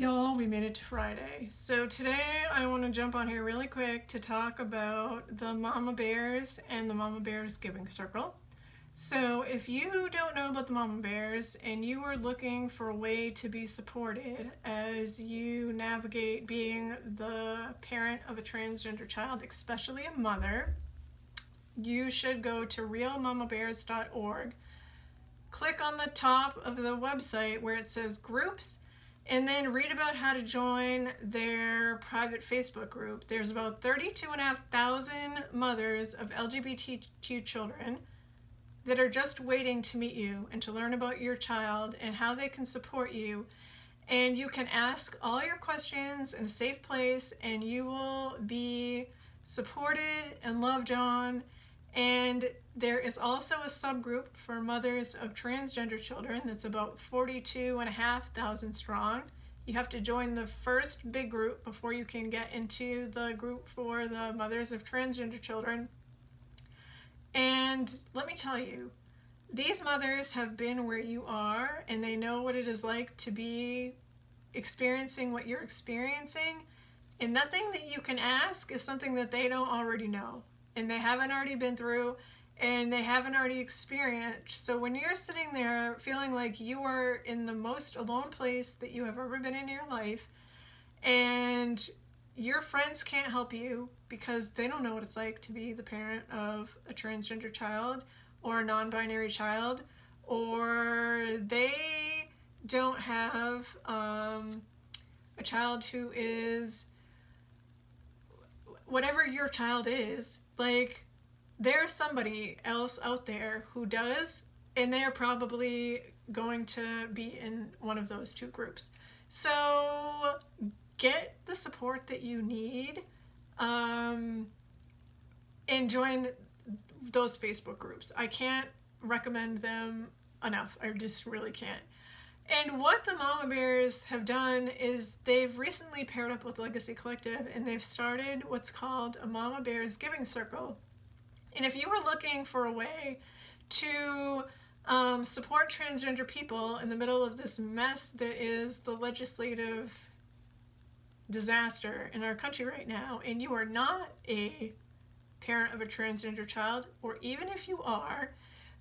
Y'all, we made it to Friday. So today I want to jump on here really quick to talk about the Mama Bears and the Mama Bears Giving Circle. So if you don't know about the Mama Bears and you are looking for a way to be supported as you navigate being the parent of a transgender child, especially a mother, you should go to realmamabears.org. Click on the top of the website where it says groups, and then read about how to join their private Facebook group. There's about 32,500 mothers of LGBTQ children that are just waiting to meet you and to learn about your child and how they can support you. And you can ask all your questions in a safe place, and you will be supported and loved on. And there is also a subgroup for mothers of transgender children that's about 42,500 strong. You have to join the first big group before you can get into the group for the mothers of transgender children. And let me tell you, these mothers have been where you are, and they know what it is like to be experiencing what you're experiencing. And nothing that you can ask is something that they don't already know, and they haven't already been through, and they haven't already experienced. So when you're sitting there feeling like you are in the most alone place that you have ever been in your life, and your friends can't help you because they don't know what it's like to be the parent of a transgender child or a non-binary child, or they don't have a child who is whatever your child is, like, there's somebody else out there who does, and they're probably going to be in one of those two groups. So get the support that you need, and join those Facebook groups. I can't recommend them enough. I just really can't. And what the Mama Bears have done is they've recently paired up with Legacy Collective, and they've started what's called a Mama Bears Giving Circle. And if you were looking for a way to support transgender people in the middle of this mess that is the legislative disaster in our country right now, and you are not a parent of a transgender child, or even if you are,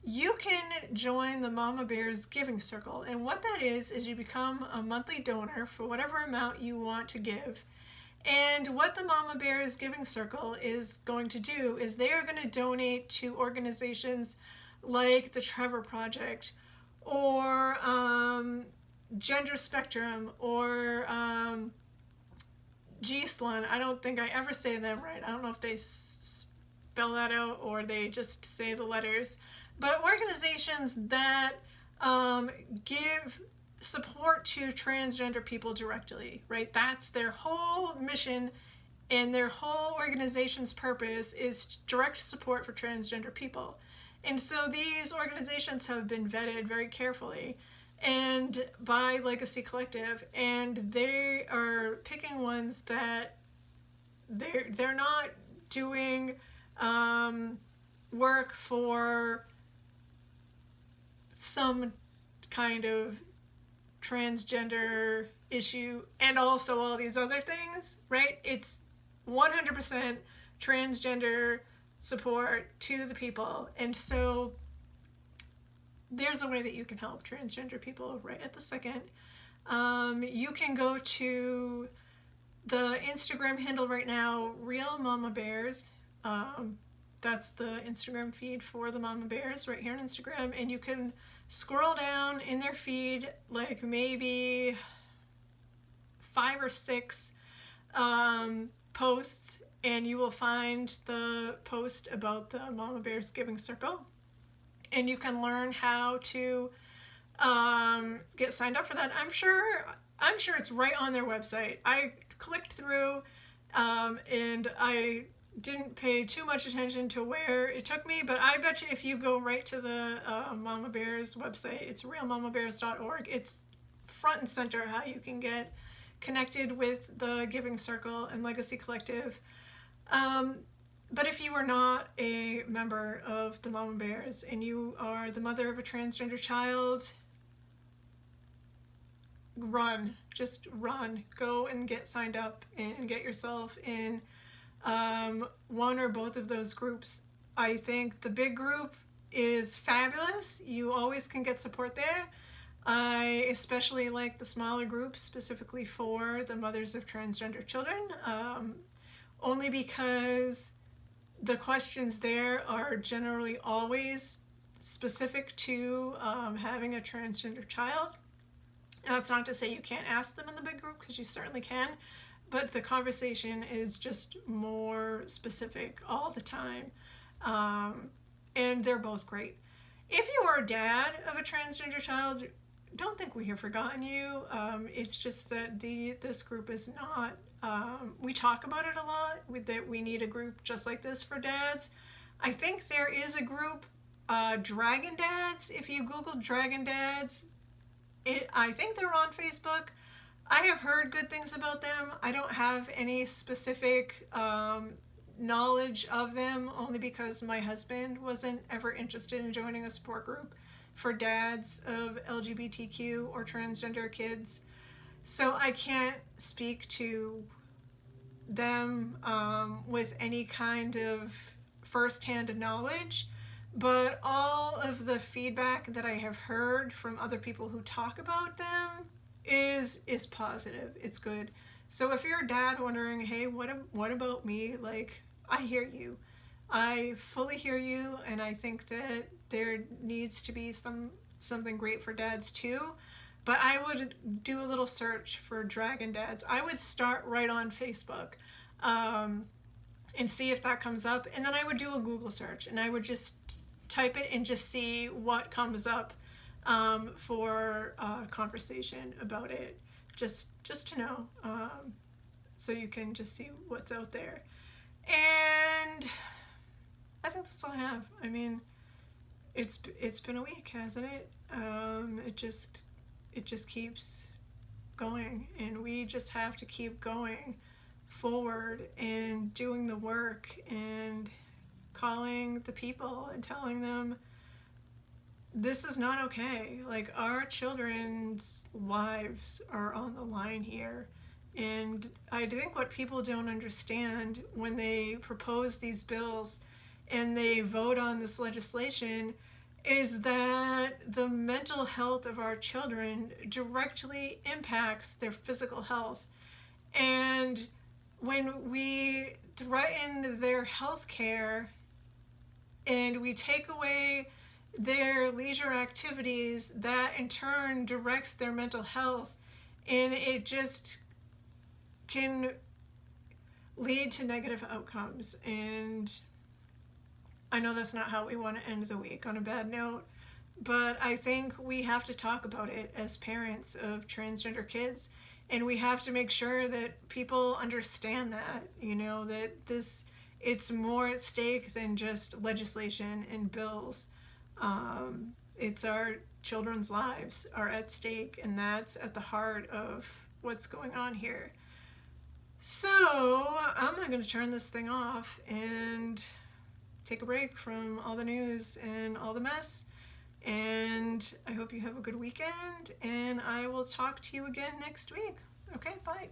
you can join the Mama Bears Giving Circle. And what that is you become a monthly donor for whatever amount you want to give. And what the Mama Bears Giving Circle is going to do is they are going to donate to organizations like the Trevor Project, or Gender Spectrum, or G-Slun. I don't think I ever say them right. I don't know if they spell that out or they just say the letters. But organizations that give support to transgender people directly, right? That's their whole mission, and their whole organization's purpose is direct support for transgender people. And so these organizations have been vetted very carefully and by Legacy Collective, and they are picking ones that they're not doing work for some kind of transgender issue and also all these other things, right? It's 100% transgender support to the people. And so there's a way that you can help transgender people right at the second. You can go to the Instagram handle right now, Real Mama Bears. That's the Instagram feed for the Mama Bears right here on Instagram, and you can scroll down in their feed like maybe 5 or 6 posts, and you will find the post about the Mama Bears Giving Circle, and you can learn how to get signed up for that. I'm sure it's right on their website. I clicked through and I didn't pay too much attention to where it took me, but I bet you if you go right to the Mama Bears website, it's realmamabears.org, it's front and center how you can get connected with the Giving Circle and Legacy Collective. But if you are not a member of the Mama Bears and you are the mother of a transgender child, run. Just run. Go and get signed up and get yourself in one or both of those groups. I think the big group is fabulous. You always can get support there. I especially like the smaller groups, specifically for the mothers of transgender children, only because the questions there are generally always specific to having a transgender child. And that's not to say you can't ask them in the big group, because you certainly can, but the conversation is just more specific all the time. And they're both great. If you are a dad of a transgender child, don't think we have forgotten you. It's just that this group is not, we talk about it a lot, that we need a group just like this for dads. I think there is a group, Dragon Dads. If you Google Dragon Dads, I think they're on Facebook. I have heard good things about them. I don't have any specific knowledge of them, only because my husband wasn't ever interested in joining a support group for dads of LGBTQ or transgender kids. So I can't speak to them with any kind of first-hand knowledge, but all of the feedback that I have heard from other people who talk about them is positive. It's good. So if you're a dad wondering, hey, what about me? Like, I hear you. I fully hear you, and I think that there needs to be something great for dads too. But I would do a little search for Dragon Dads. I would start right on Facebook and see if that comes up, and then I would do a Google search, and I would just type it and just see what comes up for conversation about it, just to know, so you can just see what's out there. And I think that's all I have. I mean, it's been a week, hasn't it? It just keeps going, and we just have to keep going forward and doing the work and calling the people and telling them this is not okay. Like, our children's lives are on the line here. And I think what people don't understand when they propose these bills and they vote on this legislation is that the mental health of our children directly impacts their physical health. And when we threaten their health care and we take away their leisure activities, that in turn directs their mental health, and it just can lead to negative outcomes. And I know that's not how we want to end the week, on a bad note, but I think we have to talk about it as parents of transgender kids, and we have to make sure that people understand that, that it's more at stake than just legislation and bills. It's our children's lives are at stake, and that's at the heart of what's going on here. So I'm going to turn this thing off and take a break from all the news and all the mess. And I hope you have a good weekend, and I will talk to you again next week. Okay, bye.